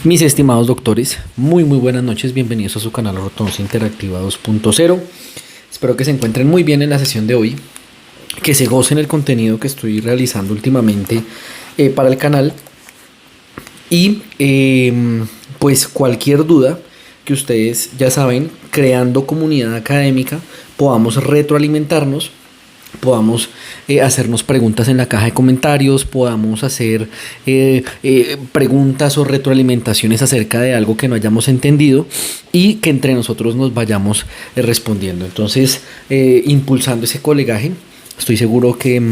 Mis estimados doctores, muy buenas noches, bienvenidos a su canal Ortodoncia Interactiva 2.0. Espero que se encuentren muy bien en la sesión de hoy, que se gocen el contenido que estoy realizando últimamente para el canal y pues cualquier duda que ustedes ya saben, creando comunidad académica, podamos retroalimentarnos, podamos hacernos preguntas en la caja de comentarios, podamos hacer preguntas o retroalimentaciones acerca de algo que no hayamos entendido y que entre nosotros nos vayamos respondiendo. Entonces, impulsando ese colegaje, estoy seguro que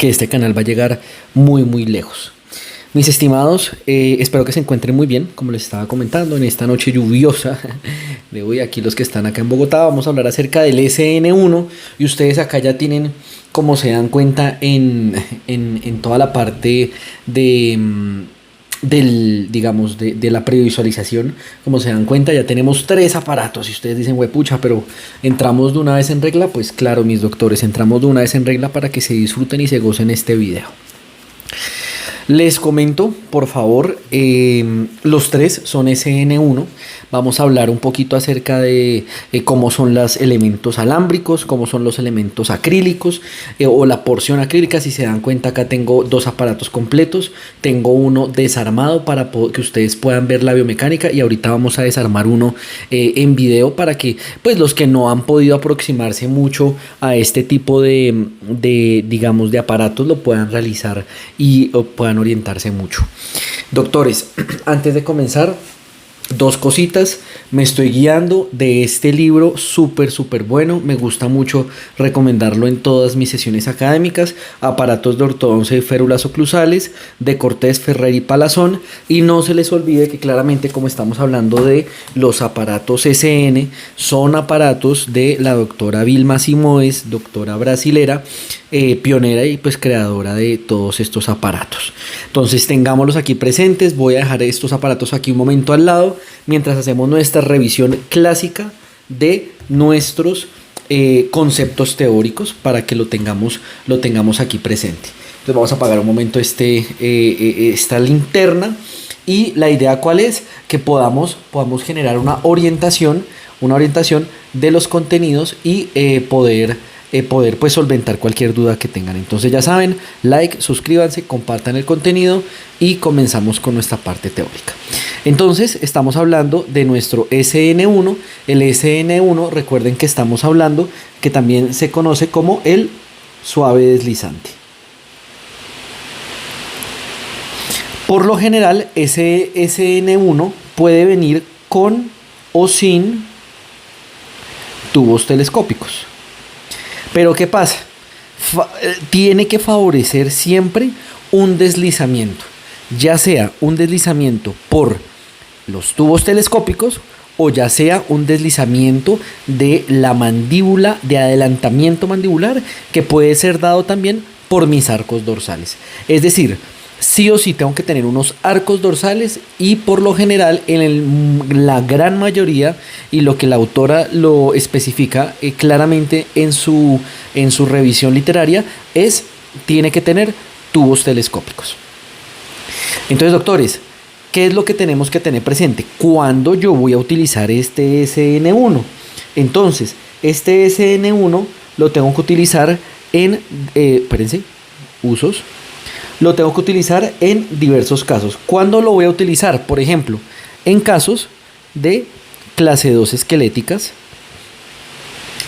este canal va a llegar muy lejos. Mis estimados, espero que se encuentren muy bien, como les estaba comentando, en esta noche lluviosa de hoy. Aquí los que están acá en Bogotá, vamos a hablar acerca del SN1 y ustedes acá ya tienen, como se dan cuenta, en toda la parte de la previsualización, como se dan cuenta, ya tenemos 3 aparatos y ustedes dicen, huepucha, pero ¿entramos de una vez en regla? Pues claro, mis doctores, entramos de una vez en regla para que se disfruten y se gocen este video. Les comento, por favor, los 3 son SN1. Vamos a hablar un poquito acerca de cómo son los elementos alámbricos, cómo son los elementos acrílicos o la porción acrílica. Si se dan cuenta, acá tengo 2 aparatos completos. Tengo uno desarmado para que ustedes puedan ver la biomecánica y ahorita vamos a desarmar uno en video para que pues los que no han podido aproximarse mucho a este tipo de aparatos lo puedan realizar y puedan orientarse mucho. Doctores, antes de comenzar, 2 cositas. Me estoy guiando de este libro súper bueno. Me gusta mucho recomendarlo en todas mis sesiones académicas. Aparatos de ortodoncia y férulas oclusales de Cortés, Ferrer y Palazón. Y no se les olvide que claramente, como estamos hablando de los aparatos SN, son aparatos de la doctora Vilma Simoes, doctora brasilera, pionera y pues creadora de todos estos aparatos. Entonces tengámoslos aquí presentes. Voy a dejar estos aparatos aquí un momento al lado mientras hacemos nuestra revisión clásica de nuestros conceptos teóricos para que lo tengamos aquí presente. Entonces vamos a apagar un momento esta linterna y la idea cuál es, que podamos generar una orientación de los contenidos y poder pues solventar cualquier duda que tengan. Entonces ya saben, like, suscríbanse, compartan el contenido y comenzamos con nuestra parte teórica. Entonces estamos hablando de nuestro SN1. El SN1, recuerden que estamos hablando que también se conoce como el suave deslizante. Por lo general, ese SN1 puede venir con o sin tubos telescópicos. Pero ¿qué pasa? Tiene que favorecer siempre un deslizamiento, ya sea un deslizamiento por los tubos telescópicos o ya sea un deslizamiento de la mandíbula, de adelantamiento mandibular, que puede ser dado también por mis arcos dorsales. Es decir, sí o sí tengo que tener unos arcos dorsales y por lo general la gran mayoría, y lo que la autora lo especifica claramente en su revisión literaria, tiene que tener tubos telescópicos. Entonces, doctores, ¿qué es lo que tenemos que tener presente cuando yo voy a utilizar este SN1? Entonces, este SN1 lo tengo que utilizar en, usos. Lo tengo que utilizar en diversos casos. ¿Cuándo lo voy a utilizar? Por ejemplo, en casos de clase 2 esqueléticas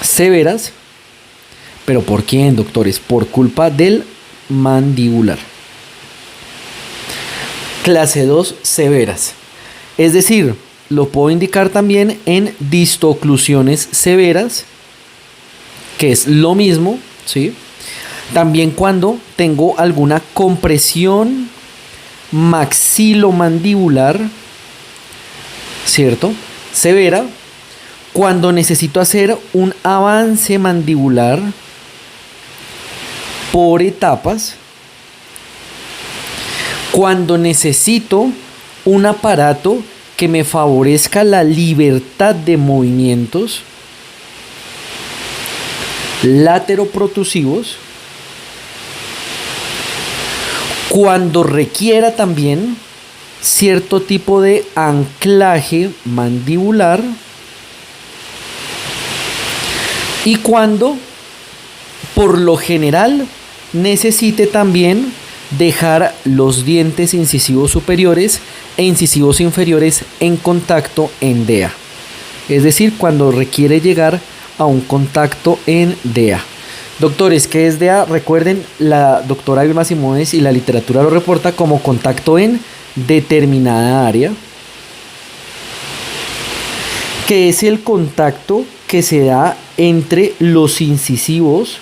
severas. ¿Pero por quién, doctores? Por culpa del mandibular. Clase 2 severas. Es decir, lo puedo indicar también en distoclusiones severas, que es lo mismo, ¿sí? También cuando tengo alguna compresión maxilomandibular, ¿cierto? Severa. Cuando necesito hacer un avance mandibular por etapas. Cuando necesito un aparato que me favorezca la libertad de movimientos lateroprotusivos. Cuando requiera también cierto tipo de anclaje mandibular y cuando por lo general necesite también dejar los dientes incisivos superiores e incisivos inferiores en contacto en DEA. Es decir, cuando requiere llegar a un contacto en DEA. Doctores, ¿qué es DEA? Recuerden, la doctora Vilma Simones y la literatura lo reporta como contacto en determinada área, que es el contacto que se da entre los incisivos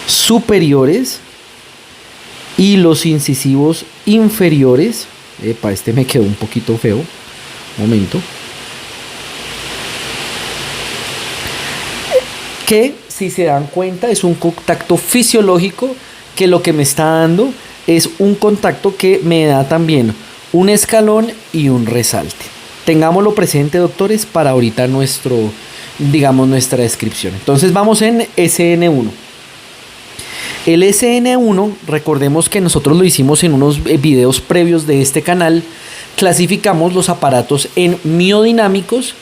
superiores y los incisivos inferiores. Epa, este me quedó un poquito feo. Un momento. Que si se dan cuenta es un contacto fisiológico que lo que me está dando es un contacto que me da también un escalón y un resalte. Tengámoslo presente, doctores, para ahorita nuestra descripción. Entonces vamos en SN1. El SN1, recordemos que nosotros lo hicimos en unos videos previos de este canal. Clasificamos los aparatos en miodinámicos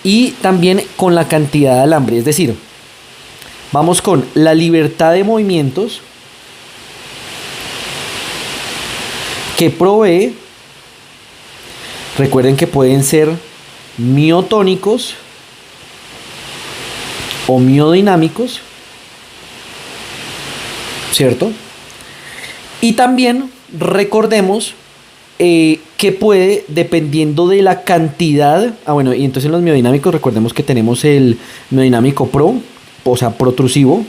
y también con la cantidad de alambre, es decir, vamos con la libertad de movimientos que provee. Recuerden que pueden ser miotónicos o miodinámicos, ¿cierto? Y también recordemos que puede, dependiendo de la cantidad. Y entonces en los miodinámicos recordemos que tenemos el miodinámico pro, o sea, protrusivo,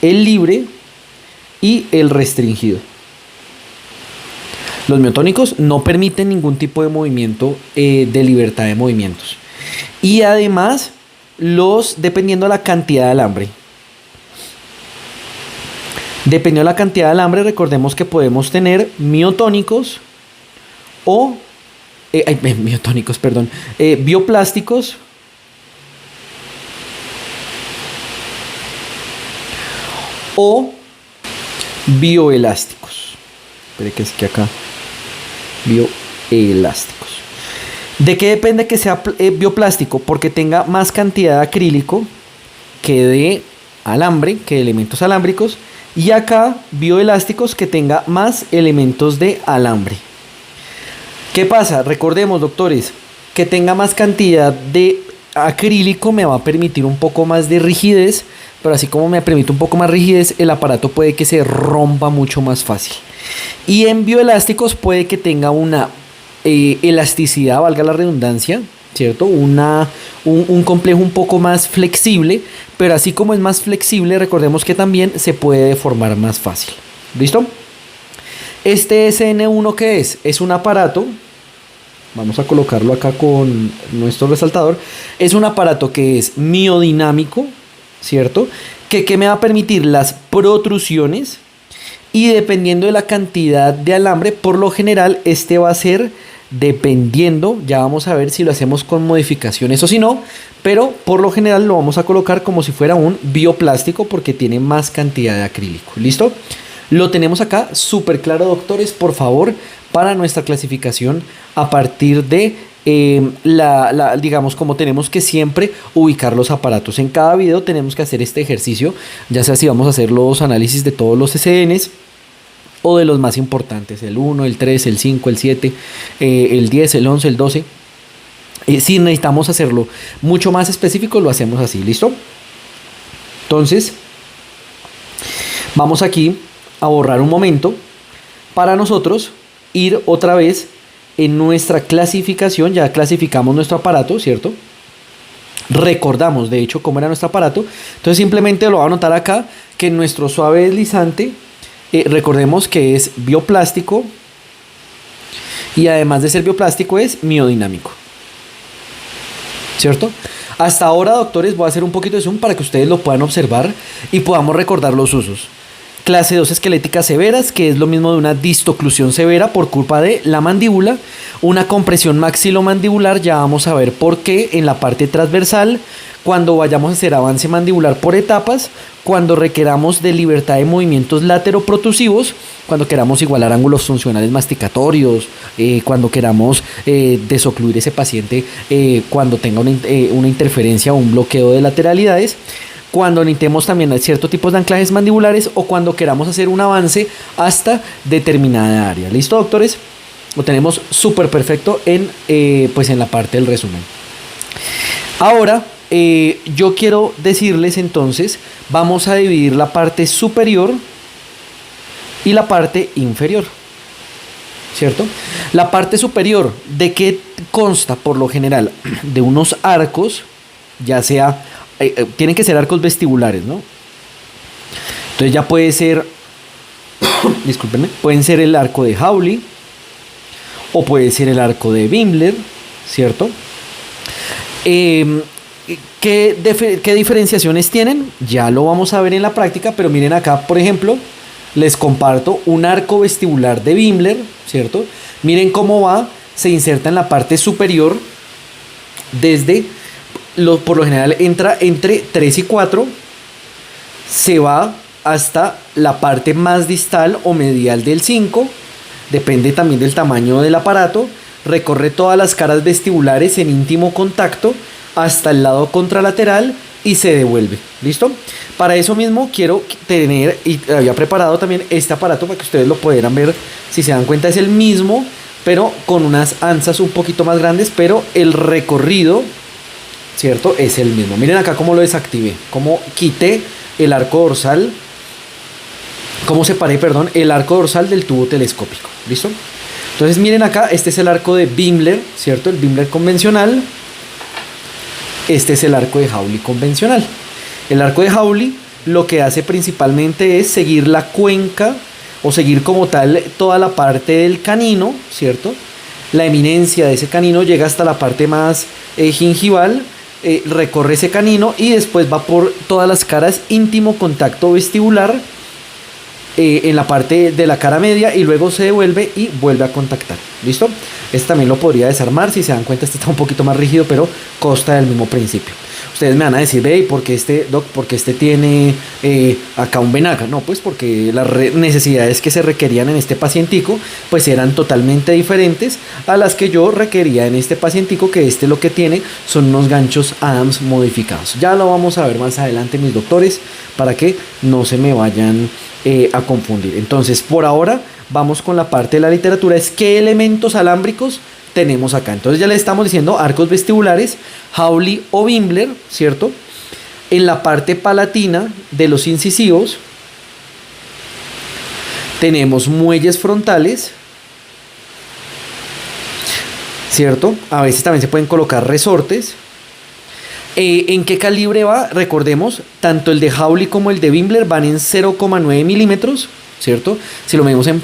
el libre y el restringido. Los miotónicos no permiten ningún tipo de movimiento de libertad de movimientos. Y además, dependiendo de la cantidad de alambre. Dependiendo de la cantidad de alambre, recordemos que podemos tener miotónicos o bioplásticos o bioelásticos. Espere que es que acá bioelásticos. ¿De qué depende que sea bioplástico? Porque tenga más cantidad de acrílico que de alambre, que de elementos alámbricos. Y acá bioelásticos que tenga más elementos de alambre. ¿Qué pasa? Recordemos, doctores, que tenga más cantidad de acrílico me va a permitir un poco más de rigidez, pero así como me permite un poco más rigidez, el aparato puede que se rompa mucho más fácil. Y en bioelásticos puede que tenga una elasticidad, valga la redundancia, ¿cierto? Un complejo un poco más flexible, pero así como es más flexible, recordemos que también se puede deformar más fácil. ¿Listo? Este SN1, ¿qué es? Es un aparato, vamos a colocarlo acá con nuestro resaltador, es un aparato que es miodinámico, ¿cierto? Que me va a permitir las protrusiones y dependiendo de la cantidad de alambre, por lo general este va a ser dependiendo, ya vamos a ver si lo hacemos con modificaciones o si no, pero por lo general lo vamos a colocar como si fuera un bioplástico porque tiene más cantidad de acrílico. ¿Listo? Lo tenemos acá súper claro, doctores, por favor, para nuestra clasificación a partir de digamos, como tenemos que siempre ubicar los aparatos. En cada video tenemos que hacer este ejercicio, ya sea si vamos a hacer los análisis de todos los SNs o de los más importantes, el 1, el 3, el 5, el 7, el 10, el 11, el 12. Si necesitamos hacerlo mucho más específico, lo hacemos así, ¿listo? Entonces, vamos aquí a borrar un momento para nosotros ir otra vez en nuestra clasificación. Ya clasificamos nuestro aparato, ¿cierto? Recordamos, de hecho, cómo era nuestro aparato. Entonces simplemente lo voy a anotar acá, que nuestro suave deslizante, recordemos que es bioplástico y además de ser bioplástico es miodinámico, ¿cierto? Hasta ahora, doctores, voy a hacer un poquito de zoom para que ustedes lo puedan observar y podamos recordar los usos. clase 2 esqueléticas severas, que es lo mismo de una distoclusión severa por culpa de la mandíbula, una compresión maxilomandibular, ya vamos a ver por qué en la parte transversal, cuando vayamos a hacer avance mandibular por etapas, cuando requeramos de libertad de movimientos lateroprotusivos, cuando queramos igualar ángulos funcionales masticatorios, cuando queramos desocluir ese paciente cuando tenga una interferencia o un bloqueo de lateralidades, cuando necesitemos también ciertos tipos de anclajes mandibulares o cuando queramos hacer un avance hasta determinada área. ¿Listo, doctores? Lo tenemos súper perfecto pues en la parte del resumen. Ahora, yo quiero decirles entonces, vamos a dividir la parte superior y la parte inferior, ¿cierto? La parte superior, ¿de qué consta? Por lo general, de unos arcos, ya sea, tienen que ser arcos vestibulares, ¿no? Entonces ya puede ser, discúlpenme, pueden ser el arco de Hawley, o puede ser el arco de Bimbler, ¿cierto? ¿Qué diferenciaciones tienen? Ya lo vamos a ver en la práctica, pero miren acá, por ejemplo, les comparto un arco vestibular de Bimbler, ¿cierto? Miren cómo va, se inserta en la parte superior, por lo general entra entre 3 y 4, se va hasta la parte más distal o medial del 5, depende también del tamaño del aparato, recorre todas las caras vestibulares en íntimo contacto hasta el lado contralateral y se devuelve. ¿Listo? Para eso mismo quiero tener, y había preparado también este aparato para que ustedes lo pudieran ver. Si se dan cuenta es el mismo, pero con unas anzas un poquito más grandes, pero el recorrido, ¿cierto? Es el mismo. Miren acá cómo lo desactivé, cómo quité el arco dorsal, cómo separé, perdón, el arco dorsal del tubo telescópico. ¿Listo? Entonces miren acá, este es el arco de Bimbler, ¿cierto? El Bimbler convencional. Este es el arco de Hawley convencional. El arco de Hawley lo que hace principalmente es seguir la cuenca o seguir como tal toda la parte del canino, ¿cierto? La eminencia de ese canino llega hasta la parte más gingival, recorre ese canino y después va por todas las caras íntimo contacto vestibular en la parte de la cara media y luego se devuelve y vuelve a contactar. ¿Listo? Este también lo podría desarmar, si se dan cuenta este está un poquito más rígido, pero consta del mismo principio. Ustedes me van a decir, ve, ¿por qué este tiene acá un venaca? No, pues porque las necesidades que se requerían en este pacientico pues eran totalmente diferentes a las que yo requería en este pacientico, que lo que tiene son unos ganchos Adams modificados. Ya lo vamos a ver más adelante, mis doctores, para que no se me vayan a confundir. Entonces, por ahora vamos con la parte de la literatura, es qué elementos alámbricos tenemos acá. Entonces ya le estamos diciendo arcos vestibulares, Hawley o Bimbler, ¿cierto? En la parte palatina de los incisivos tenemos muelles frontales, ¿cierto? A veces también se pueden colocar resortes. ¿En qué calibre va? Recordemos, tanto el de Hawley como el de Bimbler van en 0,9 milímetros, ¿cierto? Si lo medimos en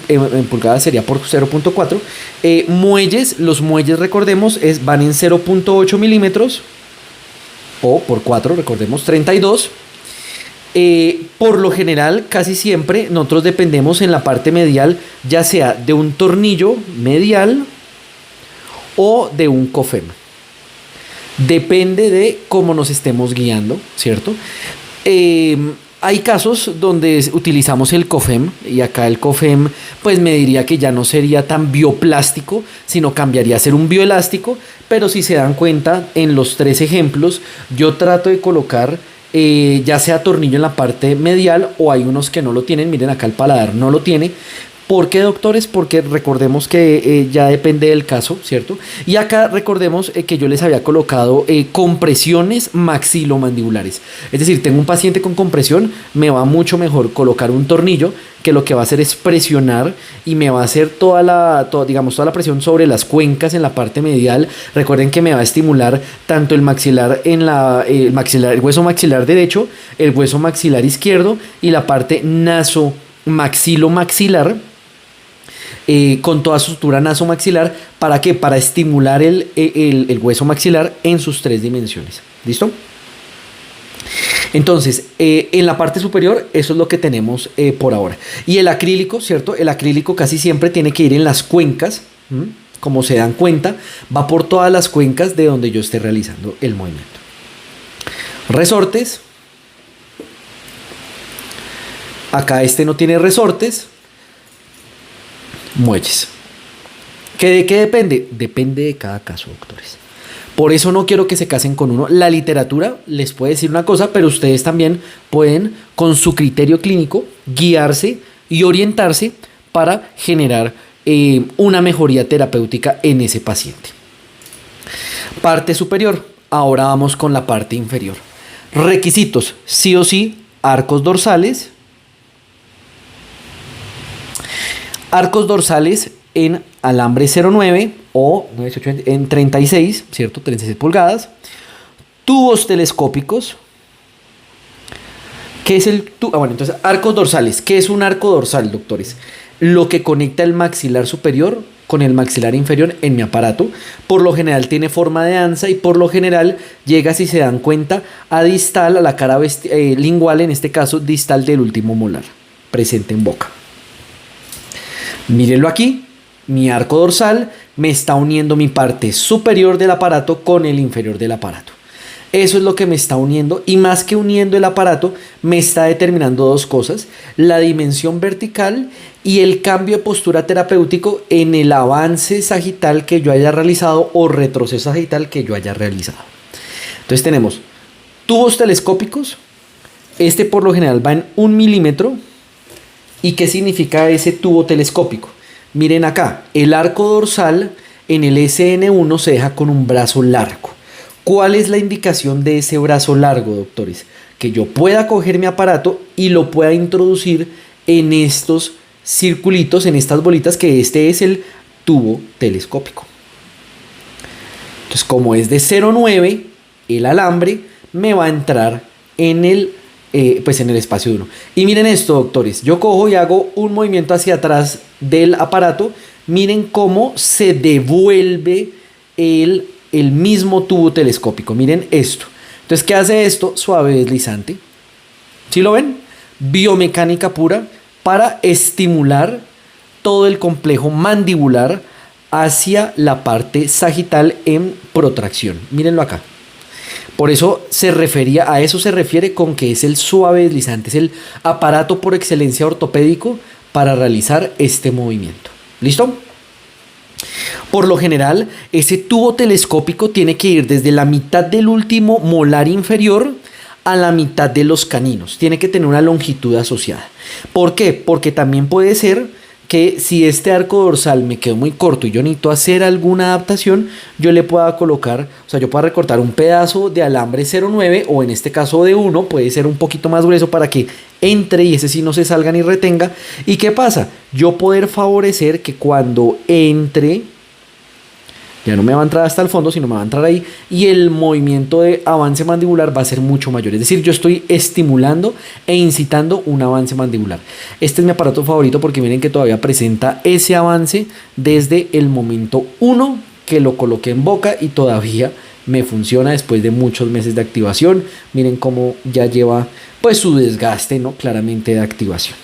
pulgadas sería por 0.4. Muelles, los muelles, recordemos, van en 0.8 milímetros o por 4, recordemos, 32. Por lo general, casi siempre nosotros dependemos en la parte medial, ya sea de un tornillo medial o de un COFEM. Depende de cómo nos estemos guiando, ¿cierto? Hay casos donde utilizamos el COFEM y acá el COFEM pues me diría que ya no sería tan bioplástico, sino cambiaría a ser un bioelástico, pero si se dan cuenta en los 3 ejemplos yo trato de colocar ya sea tornillo en la parte medial o hay unos que no lo tienen. Miren acá el paladar no lo tiene. ¿Por qué, doctores? Porque recordemos que ya depende del caso, ¿cierto? Y acá recordemos que yo les había colocado compresiones maxilomandibulares. Es decir, tengo un paciente con compresión, me va mucho mejor colocar un tornillo que lo que va a hacer es presionar y me va a hacer toda la presión sobre las cuencas en la parte medial. Recuerden que me va a estimular tanto el maxilar el hueso maxilar derecho, el hueso maxilar izquierdo y la parte nasomaxilomaxilar. Con toda su estructura nasomaxilar. ¿Para qué? Para estimular el hueso maxilar en sus 3 dimensiones. ¿Listo? Entonces, en la parte superior, eso es lo que tenemos por ahora. Y el acrílico, ¿cierto? El acrílico casi siempre tiene que ir en las cuencas, ¿m? Como se dan cuenta, va por todas las cuencas de donde yo esté realizando el movimiento. Resortes. Acá este no tiene resortes. Muelles. ¿De qué depende? Depende de cada caso, doctores. Por eso no quiero que se casen con uno. La literatura les puede decir una cosa, pero ustedes también pueden, con su criterio clínico, guiarse y orientarse para generar una mejoría terapéutica en ese paciente. Parte superior. Ahora vamos con la parte inferior. Requisitos. Sí o sí, arcos dorsales. Arcos dorsales en alambre 0,9 o en 36, ¿cierto? 36 pulgadas. Tubos telescópicos. ¿Qué es el tubo? Bueno, entonces, arcos dorsales. ¿Qué es un arco dorsal, doctores? Lo que conecta el maxilar superior con el maxilar inferior en mi aparato. Por lo general tiene forma de anza y por lo general llega, si se dan cuenta, a distal, a la cara lingual, en este caso, distal del último molar, presente en boca. Mírenlo aquí. Mi arco dorsal me está uniendo mi parte superior del aparato con el inferior del aparato. Eso es lo que me está uniendo, y más que uniendo el aparato, me está determinando dos cosas: la dimensión vertical y el cambio de postura terapéutico en el avance sagital que yo haya realizado o retroceso sagital que yo haya realizado. Entonces tenemos tubos telescópicos. Este por lo general va en 1 milímetro. ¿Y qué significa ese tubo telescópico? Miren acá, el arco dorsal en el SN1 se deja con un brazo largo. ¿Cuál es la indicación de ese brazo largo, doctores? Que yo pueda coger mi aparato y lo pueda introducir en estos circulitos, en estas bolitas, que este es el tubo telescópico. Entonces, como es de 0,9, el alambre me va a entrar en el espacio de 1. Y miren esto, doctores. Yo cojo y hago un movimiento hacia atrás del aparato. Miren cómo se devuelve el mismo tubo telescópico. Miren esto. Entonces, ¿qué hace esto? Suave deslizante. ¿Sí lo ven? Biomecánica pura para estimular todo el complejo mandibular hacia la parte sagital en protracción. Mírenlo acá. Por eso a eso se refiere con que es el suave deslizante, es el aparato por excelencia ortopédico para realizar este movimiento. ¿Listo? Por lo general, ese tubo telescópico tiene que ir desde la mitad del último molar inferior a la mitad de los caninos. Tiene que tener una longitud asociada. ¿Por qué? Porque también puede ser que si este arco dorsal me quedó muy corto y yo necesito hacer alguna adaptación, yo le pueda colocar, yo pueda recortar un pedazo de alambre 0,9 o en este caso de 1, puede ser un poquito más grueso para que entre y ese sí no se salga ni retenga. ¿Y qué pasa? Yo poder favorecer que cuando entre, ya no me va a entrar hasta el fondo, sino me va a entrar ahí, y el movimiento de avance mandibular va a ser mucho mayor. Es decir, yo estoy estimulando e incitando un avance mandibular. Este es mi aparato favorito porque miren que todavía presenta ese avance desde el momento 1 que lo coloqué en boca y todavía me funciona después de muchos meses de activación. Miren cómo ya lleva pues su desgaste, ¿no? Claramente de activación.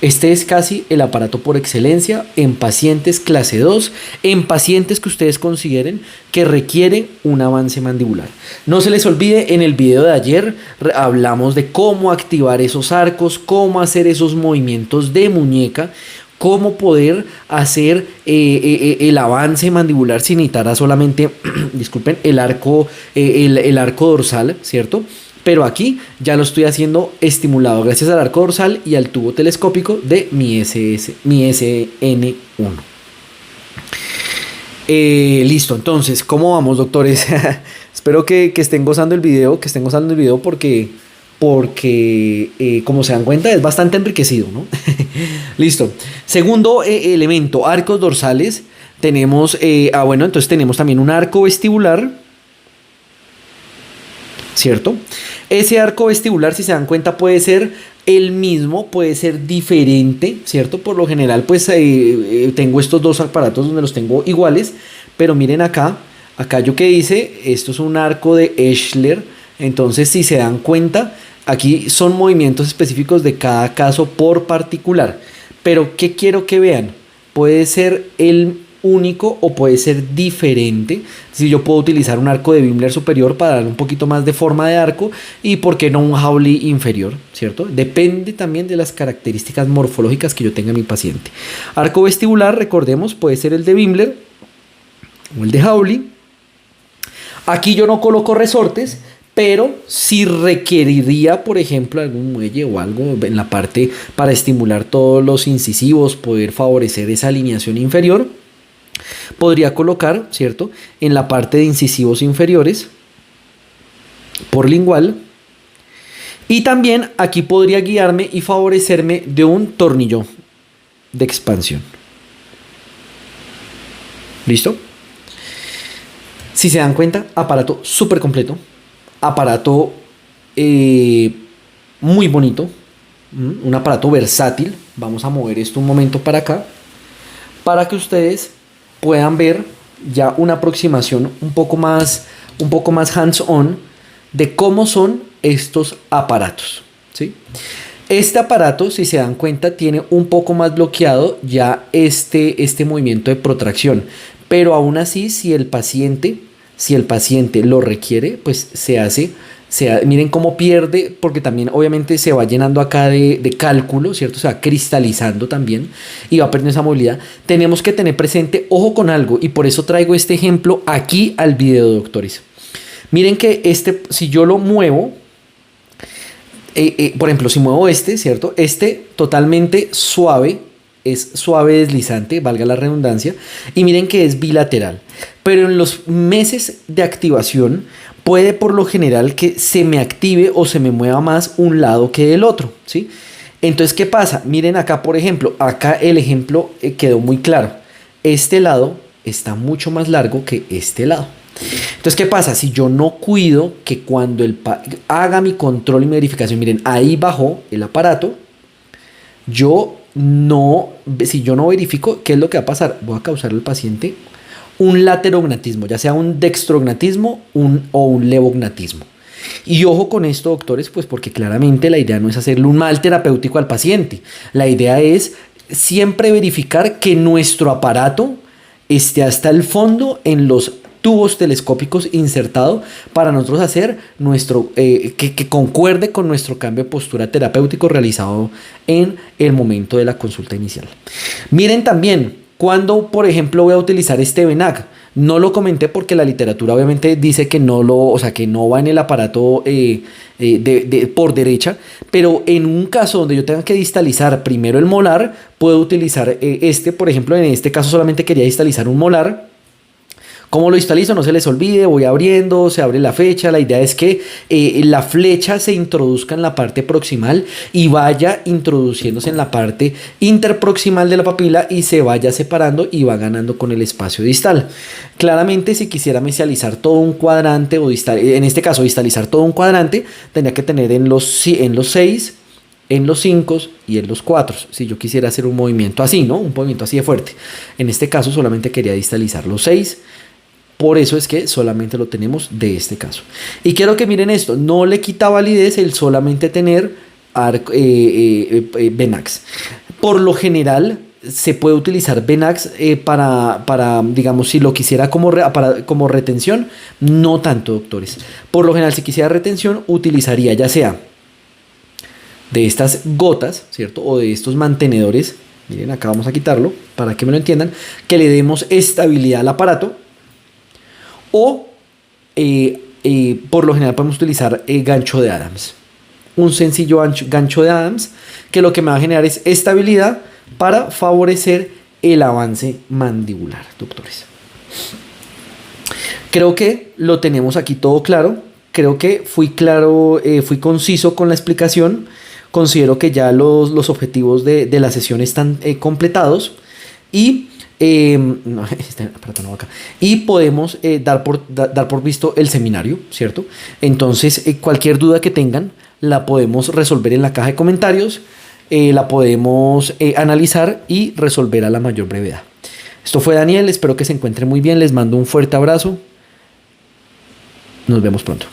Este es casi el aparato por excelencia en pacientes clase 2, en pacientes que ustedes consideren que requieren un avance mandibular. No se les olvide, en el video de ayer hablamos de cómo activar esos arcos, cómo hacer esos movimientos de muñeca, cómo poder hacer el avance mandibular sin necesitar solamente, disculpen, el arco dorsal, ¿cierto? Pero aquí ya lo estoy haciendo estimulado gracias al arco dorsal y al tubo telescópico de mi SN1. Listo, entonces, ¿cómo vamos, doctores? Espero que estén gozando el video, porque como se dan cuenta es bastante enriquecido, ¿no? Listo. Segundo elemento, arcos dorsales. Tenemos, entonces tenemos también un arco vestibular, ¿cierto? Ese arco vestibular, si se dan cuenta, puede ser el mismo, puede ser diferente, ¿cierto? Por lo general, pues tengo estos dos aparatos donde los tengo iguales, pero miren acá yo que hice, esto es un arco de Eschler. Entonces, si se dan cuenta, Aquí son movimientos específicos de cada caso por particular. Pero ¿qué quiero que vean? Puede ser el único o puede ser diferente. Si yo puedo utilizar un arco de Wimler superior para dar un poquito más de forma de arco y por qué no un Hawley inferior, ¿cierto? Depende también de las características morfológicas que yo tenga en mi paciente. Arco vestibular, recordemos, puede ser el de Wimler o el de Hawley. Aquí yo no coloco resortes, pero si requeriría, por ejemplo, algún muelle o algo en la parte para estimular todos los incisivos, poder favorecer esa alineación inferior, podría colocar, ¿cierto?, en la parte de incisivos inferiores por lingual. Y también aquí podría guiarme y favorecerme de un tornillo de expansión. ¿Listo? Si se dan cuenta, aparato súper completo. Aparato muy bonito. Un aparato versátil. Vamos a mover esto un momento para acá, para que ustedes puedan ver ya una aproximación un poco más hands-on de cómo son estos aparatos, ¿sí? Este aparato, si se dan cuenta, tiene un poco más bloqueado ya este movimiento de protracción, pero aún así, si el paciente lo requiere, pues se hace. Miren cómo pierde, porque también obviamente se va llenando acá de cálculo, ¿cierto? Se va cristalizando también y va perdiendo esa movilidad. Tenemos que tener presente, ojo con algo, y por eso traigo este ejemplo aquí al video, doctores. Miren que si yo lo muevo, por ejemplo, si muevo ¿cierto? Totalmente suave, es suave deslizante, valga la redundancia, y miren que es bilateral. Pero en los meses de activación puede por lo general que se me active o se me mueva más un lado que el otro, ¿sí? Entonces, ¿qué pasa? Miren acá, por ejemplo, acá el ejemplo quedó muy claro. Este lado está mucho más largo que este lado. Entonces, ¿qué pasa? Si yo no cuido que cuando haga mi control y mi verificación, miren, ahí bajó el aparato, si yo no verifico, ¿qué es lo que va a pasar? Voy a causar al paciente un laterognatismo, ya sea un dextrognatismo o un levognatismo. Y ojo con esto, doctores, pues porque claramente la idea no es hacerle un mal terapéutico al paciente. La idea es siempre verificar que nuestro aparato esté hasta el fondo en los tubos telescópicos insertado para nosotros hacer que concuerde con nuestro cambio de postura terapéutico realizado en el momento de la consulta inicial. Miren también, cuando por ejemplo voy a utilizar este Benag, no lo comenté porque la literatura obviamente dice que no va en el aparato por derecha, pero en un caso donde yo tenga que distalizar primero el molar, puedo utilizar por ejemplo, en este caso solamente quería distalizar un molar. ¿Cómo lo distalizo? No se les olvide, voy abriendo, se abre la flecha. La idea es que la flecha se introduzca en la parte proximal y vaya introduciéndose en la parte interproximal de la papila y se vaya separando y va ganando con el espacio distal. Claramente, si quisiera mesializar todo un cuadrante o en este caso distalizar todo un cuadrante, tendría que tener en los 6, en los 5 y en los 4. Si yo quisiera hacer un movimiento así, ¿no? Un movimiento así de fuerte. En este caso solamente quería distalizar los 6. Por eso es que solamente lo tenemos de este caso. Y quiero que miren esto. No le quita validez el solamente tener Benax. Por lo general se puede utilizar Benax para, digamos, si lo quisiera como retención. No tanto, doctores. Por lo general, si quisiera retención, utilizaría ya sea de estas gotas, ¿cierto? O de estos mantenedores. Miren, acá vamos a quitarlo para que me lo entiendan. Que le demos estabilidad al aparato. O por lo general podemos utilizar gancho de Adams. Un sencillo gancho de Adams que lo que me va a generar es estabilidad para favorecer el avance mandibular, doctores. Creo que lo tenemos aquí todo claro. Creo que fui conciso con la explicación. Considero que ya los objetivos de la sesión están completados y y podemos dar por visto el seminario, ¿cierto? Entonces, cualquier duda que tengan la podemos resolver en la caja de comentarios, la podemos analizar y resolver a la mayor brevedad. Esto fue Daniel, espero que se encuentren muy bien, les mando un fuerte abrazo, nos vemos pronto.